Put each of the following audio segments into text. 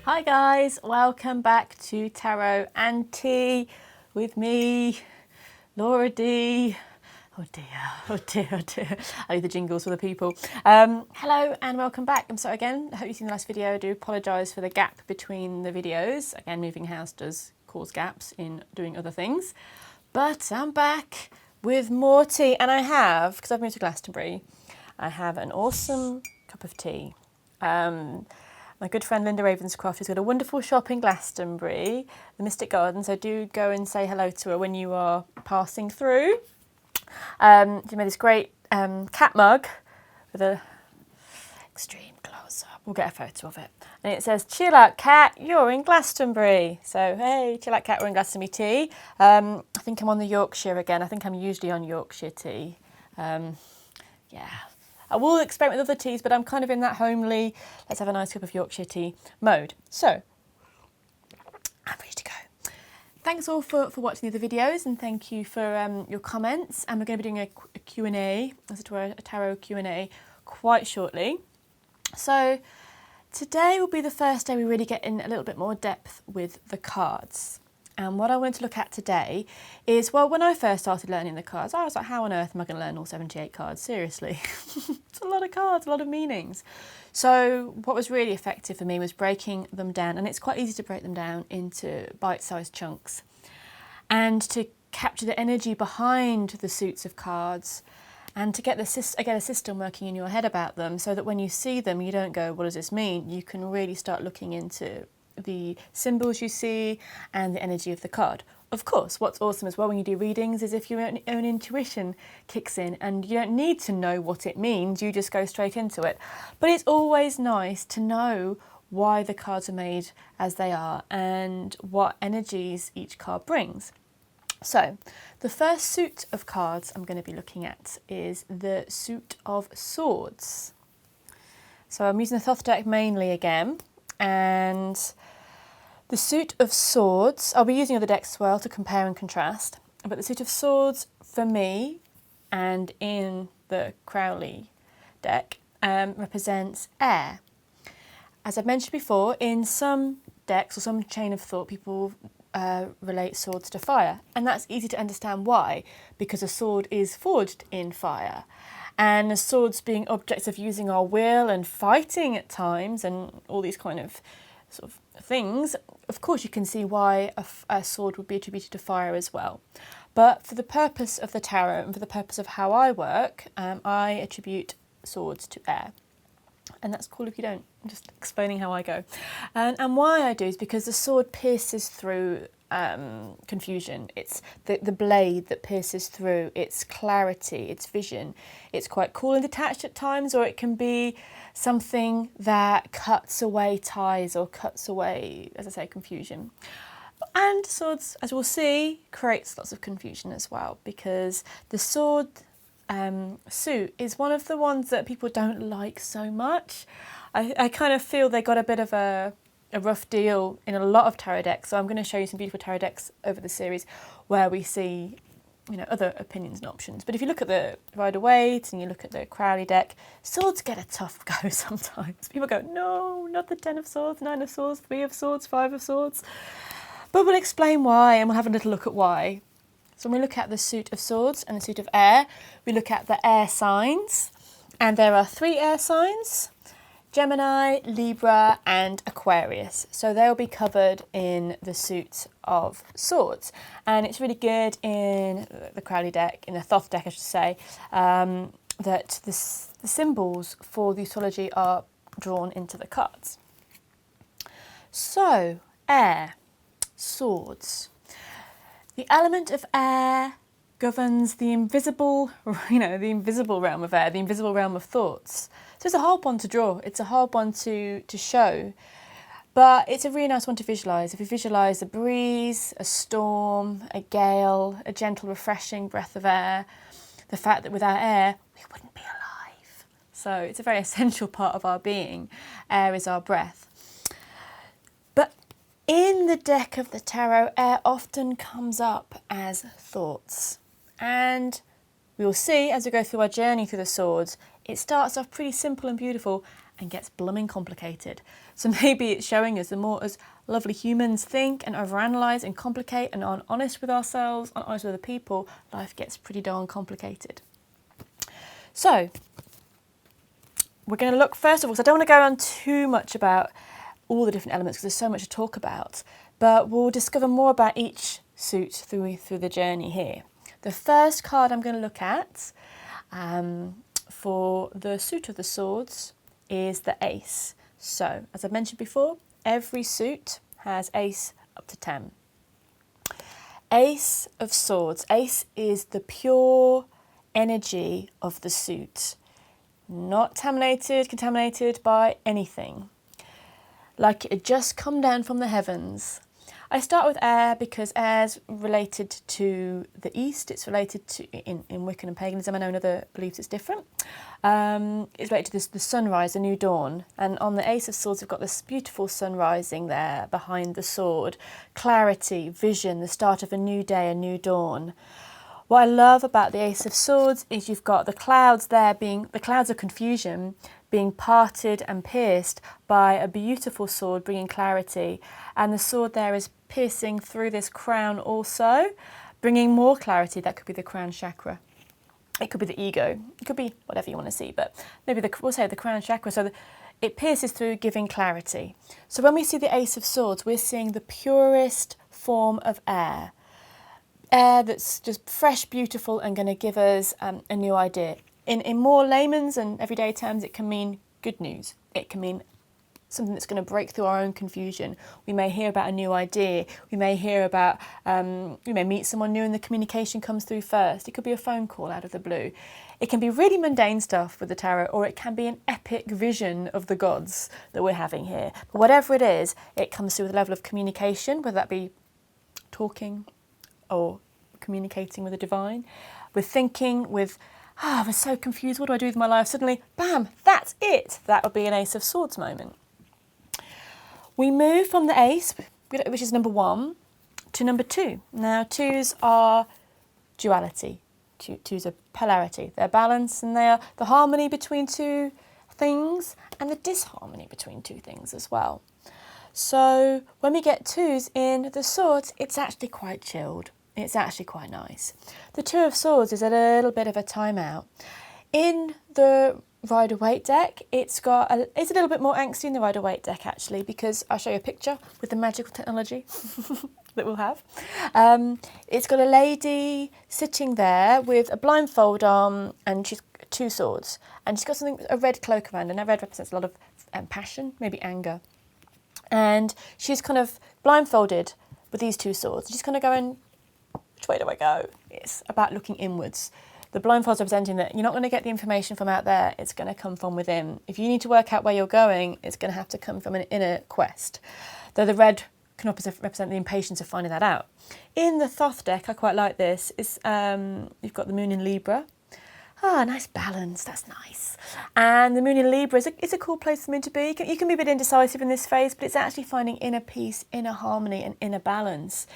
Hi guys, welcome back to Tarot and Tea with me, Laura D. Oh dear, oh dear, oh dear. I need the jingles for the people. Hello and welcome back. I'm sorry again, I hope you've seen the last video. I do apologise for the gap between the videos. Again, moving house does cause gaps in doing other things. But I'm back with more tea, and I have, because I've moved to Glastonbury, I have an awesome cup of tea. My good friend Linda Ravenscroft has got a wonderful shop in Glastonbury, the Mystic Gardens. So do go and say hello to her when you are passing through. She made this great cat mug with a extreme close-up. We'll get a photo of it. And it says, "Chill out, cat, you're in Glastonbury." So, hey, chill out, cat, we're in Glastonbury tea. I think I'm on the Yorkshire again. I think I'm usually on Yorkshire tea. Yeah. I will experiment with other teas, but I'm kind of in that homely, let's have a nice cup of Yorkshire tea mode. So, I'm ready to go. Thanks all for watching the other videos, and thank you for your comments. And we're going to be doing a Q&A, as it were, a tarot Q&A quite shortly. So, today will be the first day we really get in a little bit more depth with the cards. And what I want to look at today is, well, when I first started learning the cards, I was like, how on earth am I going to learn all 78 cards? Seriously. It's a lot of cards, a lot of meanings. So what was really effective for me was breaking them down, and it's quite easy to break them down into bite-sized chunks, and to capture the energy behind the suits of cards, and to get a system working in your head about them, so that when you see them, you don't go, what does this mean? You can really start looking into the symbols you see and the energy of the card. Of course, what's awesome as well when you do readings is if your own intuition kicks in, and you don't need to know what it means, you just go straight into it. But it's always nice to know why the cards are made as they are and what energies each card brings. So, the first suit of cards I'm going to be looking at is the suit of swords. So I'm using the Thoth deck mainly again, and the suit of swords, I'll be using other decks as well to compare and contrast, but the suit of swords for me, and in the Crowley deck, represents air. As I've mentioned before, in some decks or some chain of thought, people relate swords to fire, and that's easy to understand why, because a sword is forged in fire. And swords being objects of using our will and fighting at times and all these kind of sort of things, of course you can see why a sword would be attributed to fire as well. But for the purpose of the tarot and for the purpose of how I work, I attribute swords to air. And that's cool if you don't. I'm just explaining how I go. And why I do is because the sword pierces through confusion. It's the blade that pierces through. It's clarity, it's vision. It's quite cool and detached at times, or it can be something that cuts away ties or cuts away, as I say, confusion. And swords, as we'll see, creates lots of confusion as well, because the sword suit is one of the ones that people don't like so much. I kind of feel they got a bit of a rough deal in a lot of tarot decks, so I'm going to show you some beautiful tarot decks over the series where we see, you know, other opinions and options. But if you look at the Rider-Waite and you look at the Crowley deck, swords get a tough go sometimes. People go, no, not the 10 of swords, 9 of swords, 3 of swords, 5 of swords. But we'll explain why, and we'll have a little look at why. So when we look at the suit of swords and the suit of air, we look at the air signs, and there are 3 air signs: Gemini, Libra and Aquarius. So they'll be covered in the suit of swords. And it's really good in the Crowley deck, in the Thoth deck I should say, that the symbols for the astrology are drawn into the cards. So, air, swords. The element of air governs the invisible, the invisible realm of air, the invisible realm of thoughts. So it's a hard one to draw, it's a hard one to show, but it's a really nice one to visualise. If you visualise a breeze, a storm, a gale, a gentle refreshing breath of air, the fact that without air we wouldn't be alive. So it's a very essential part of our being. Air is our breath. But in the deck of the tarot, air often comes up as thoughts. And we'll see as we go through our journey through the swords, it starts off pretty simple and beautiful, and gets blooming complicated. So maybe it's showing us the more as lovely humans think and overanalyze and complicate and aren't honest with ourselves, aren't honest with other people, life gets pretty darn complicated. So we're going to look first of all, so I don't want to go on too much about all the different elements because there's so much to talk about, but we'll discover more about each suit through the journey here. The first card I'm going to look at for the suit of the swords is the ace. So, as I mentioned before, every suit has ace up to 10. Ace of swords. Ace is the pure energy of the suit, not contaminated by anything. Like it had just come down from the heavens. I start with air because air's related to the east. It's related to, in Wiccan and paganism, I know in other beliefs it's different. It's related to the sunrise, the new dawn. And on the Ace of Swords, we've got this beautiful sun rising there behind the sword. Clarity, vision, the start of a new day, a new dawn. What I love about the Ace of Swords is you've got the clouds there the clouds of confusion being parted and pierced by a beautiful sword bringing clarity. And the sword there is piercing through this crown also, bringing more clarity. That could be the crown chakra. It could be the ego. It could be whatever you want to see, but maybe we'll say the crown chakra. So it pierces through, giving clarity. So when we see the Ace of Swords, we're seeing the purest form of air. Air that's just fresh, beautiful, and going to give us a new idea. In more layman's and everyday terms, it can mean good news. It can mean something that's going to break through our own confusion. We may hear about a new idea. We may hear about, we may meet someone new and the communication comes through first. It could be a phone call out of the blue. It can be really mundane stuff with the tarot, or it can be an epic vision of the gods that we're having here. But whatever it is, it comes through with a level of communication, whether that be talking or communicating with the divine, with thinking, with I was so confused, what do I do with my life? Suddenly, bam, that's it. That would be an Ace of Swords moment. We move from the Ace, which is number 1, to number 2. Now, 2s are duality. 2s are polarity. They're balance and they are the harmony between two things and the disharmony between two things as well. So when we get 2s in the swords, it's actually quite chilled. It's actually quite nice. The 2 of Swords is a little bit of a timeout. In the Rider-Waite deck, it's a little bit more angsty in the Rider-Waite deck actually, because I'll show you a picture with the magical technology that we'll have. It's got a lady sitting there with a blindfold on, and she's 2 swords, and she's got a red cloak around, and that red represents a lot of passion, maybe anger. And she's kind of blindfolded with these 2 swords. She's kind of going, which way do I go? It's about looking inwards. The blindfold's representing that you're not going to get the information from out there, it's going to come from within. If you need to work out where you're going, it's going to have to come from an inner quest. Though the red can represent the impatience of finding that out. In the Thoth deck, I quite like this, you've got the moon in Libra. Nice balance, that's nice. And the moon in Libra is a cool place for the moon to be. You can be a bit indecisive in this phase, but it's actually finding inner peace, inner harmony and inner balance.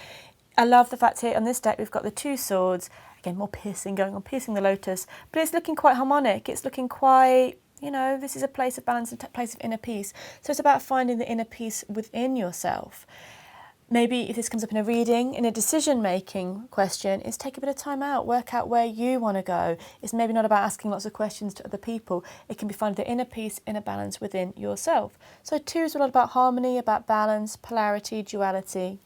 I love the fact here on this deck we've got the 2 swords, again more piercing going on, piercing the lotus, but it's looking quite harmonic, it's looking quite, this is a place of balance and a place of inner peace. So it's about finding the inner peace within yourself. Maybe if this comes up in a reading, in a decision-making question, is take a bit of time out, work out where you want to go. It's maybe not about asking lots of questions to other people. It can be finding the inner peace, inner balance within yourself. So 2 is a lot about harmony, about balance, polarity, duality.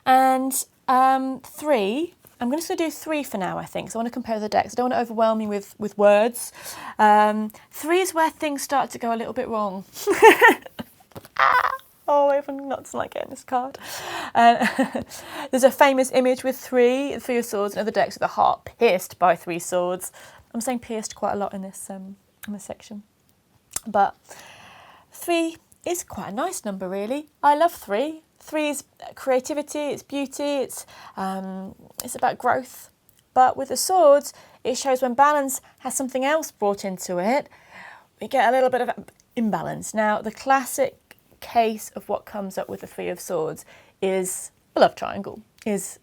And 3, I'm just going to do 3 for now, I think. So I want to compare the decks. I don't want to overwhelm you with words. 3 is where things start to go a little bit wrong. Everyone not to like getting this card. There's a famous image with 3 of swords and other decks with a heart pierced by 3 swords. I'm saying pierced quite a lot in this section. But 3 is quite a nice number, really. I love 3. 3 is creativity, it's beauty, it's about growth. But with the swords, it shows when balance has something else brought into it, we get a little bit of imbalance. Now, the classic case of what comes up with the 3 of Swords is a love triangle, is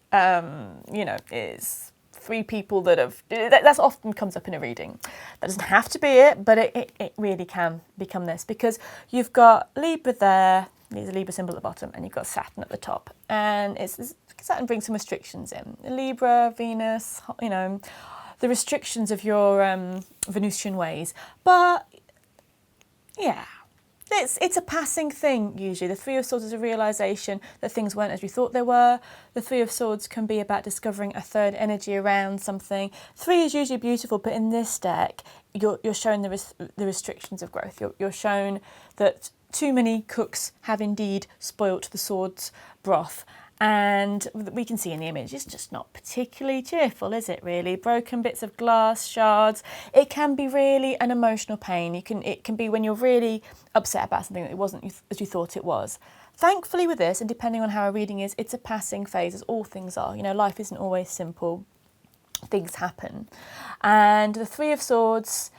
3 people that have, that's often comes up in a reading. That doesn't have to be it, but it really can become this, because you've got Libra there, there's a Libra symbol at the bottom, and you've got Saturn at the top. And Saturn brings some restrictions in. Libra, Venus, you know, the restrictions of your Venusian ways. But yeah, it's a passing thing usually. The Three of Swords is a realisation that things weren't as we thought they were. The Three of Swords can be about discovering a third energy around something. 3 is usually beautiful, but in this deck, you're shown the restrictions of growth. You're shown that too many cooks have indeed spoilt the sword's broth. And we can see in the image, it's just not particularly cheerful, is it really? Broken bits of glass, shards. It can be really an emotional pain. It can be when you're really upset about something that it wasn't as you thought it was. Thankfully with this, and depending on how a reading is, it's a passing phase, as all things are. You know, life isn't always simple. Things happen. And the Three of Swords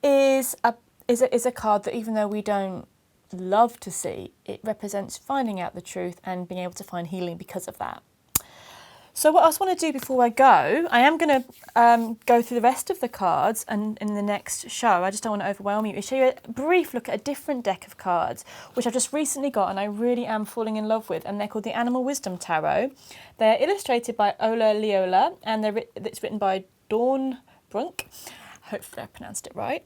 is a card that, even though we don't love to see, it represents finding out the truth and being able to find healing because of that. So what I also want to do before I go, I am going to go through the rest of the cards, and in the next show, I just don't want to overwhelm you. I'll show you a brief look at a different deck of cards, which I've just recently got and I really am falling in love with, and they're called the Animal Wisdom Tarot. They're illustrated by Ola Leola, and it's written by Dawn Brunk. Hopefully I pronounced it right.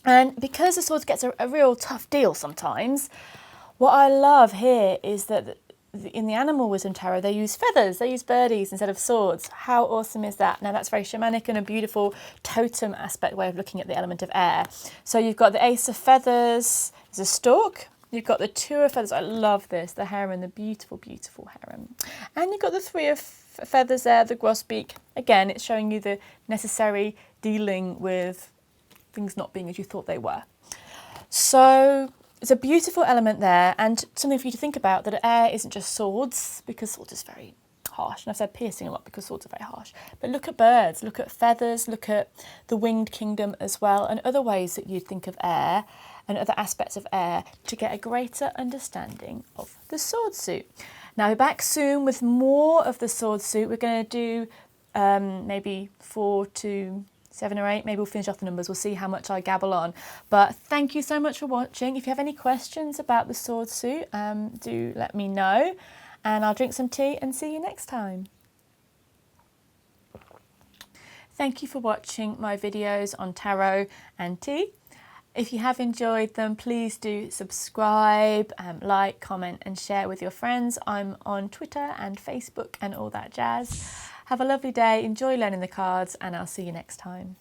And because the swords gets a real tough deal sometimes, what I love here is that in the Animal Wisdom Tarot, they use feathers, they use birdies instead of swords. How awesome is that? Now that's very shamanic and a beautiful totem aspect way of looking at the element of air. So you've got the Ace of Feathers, there's a stork, you've got the Two of Feathers, I love this, the heron, the beautiful, beautiful heron. And you've got the Three of Feathers there, the grosbeak. Again, it's showing you the necessary dealing with things not being as you thought they were. So it's a beautiful element there, and something for you to think about, that air isn't just swords, because swords is very harsh, and I've said piercing a lot because swords are very harsh. But look at birds, look at feathers, look at the winged kingdom as well, and other ways that you'd think of air and other aspects of air to get a greater understanding of the sword suit. Now we're back soon with more of the sword suit. We're going to do maybe 4 to 7 or 8, maybe we'll finish off the numbers, we'll see how much I gabble on. But thank you so much for watching. If you have any questions about the sword suit, do let me know, and I'll drink some tea and see you next time. Thank you for watching my videos on tarot and tea. If you have enjoyed them, please do subscribe, like, comment and share with your friends. I'm on Twitter and Facebook and all that jazz. Have a lovely day, enjoy learning the cards, and I'll see you next time.